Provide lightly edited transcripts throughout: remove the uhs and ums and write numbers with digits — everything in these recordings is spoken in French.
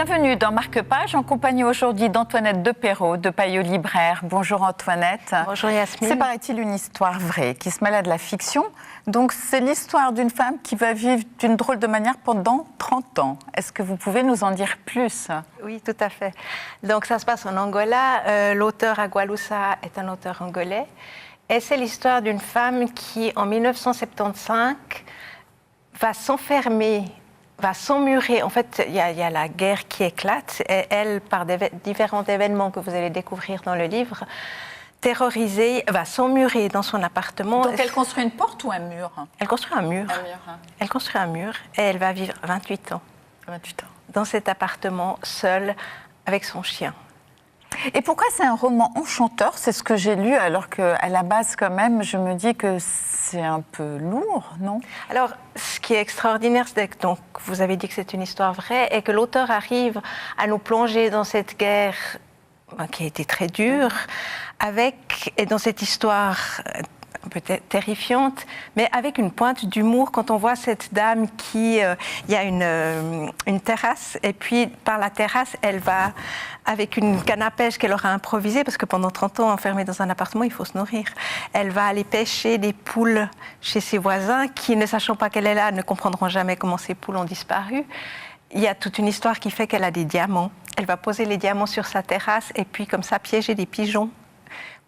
Bienvenue dans Marque-Page, en compagnie aujourd'hui d'Antoinette Deperrot, de Payot Libraire. Bonjour Antoinette. Bonjour Yasmine. C'est, paraît-il, une histoire vraie qui se mêle à de la fiction. Donc c'est l'histoire d'une femme qui va vivre d'une drôle de manière pendant 30 ans. Est-ce que vous pouvez nous en dire plus? Oui, tout à fait. Donc ça se passe en Angola. L'auteur Agualusa est un auteur angolais. Et c'est l'histoire d'une femme qui, en 1975, va s'enfermer, va s'emmurer. En fait, il y a la guerre qui éclate. Et elle, par différents événements que vous allez découvrir dans le livre, terrorisée, va s'emmurer dans son appartement. Donc elle construit une porte ou un mur? Elle construit un mur. Hein. Elle construit un mur et elle va vivre 28 ans. 28 ans. Dans cet appartement, seule, avec son chien. Et pourquoi c'est un roman enchanteur? C'est ce que j'ai lu, alors qu'à la base, quand même, je me dis que c'est un peu lourd, non? Alors, ce qui est extraordinaire, c'est que donc, vous avez dit que c'est une histoire vraie et que l'auteur arrive à nous plonger dans cette guerre qui a été très dure, et dans cette histoire peut-être terrifiante, mais avec une pointe d'humour quand on voit cette dame qui... il y a une terrasse, et puis par la terrasse, elle va, avec une canne à pêche qu'elle aura improvisée, parce que pendant 30 ans, enfermée dans un appartement, il faut se nourrir. Elle va aller pêcher des poules chez ses voisins qui, ne sachant pas qu'elle est là, ne comprendront jamais comment ces poules ont disparu. Il y a toute une histoire qui fait qu'elle a des diamants. Elle va poser les diamants sur sa terrasse, et puis comme ça, piéger des pigeons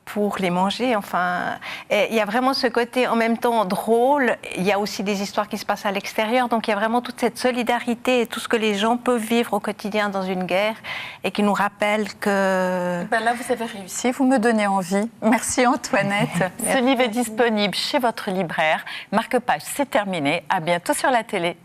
pour les manger, enfin... Et il y a vraiment ce côté, en même temps, drôle. Il y a aussi des histoires qui se passent à l'extérieur. Donc, il y a vraiment toute cette solidarité et tout ce que les gens peuvent vivre au quotidien dans une guerre et qui nous rappelle que... Ben là, vous avez réussi. Vous me donnez envie. Merci, Antoinette. Ce livre est disponible chez votre libraire. Marque-Page, c'est terminé. À bientôt sur la télé.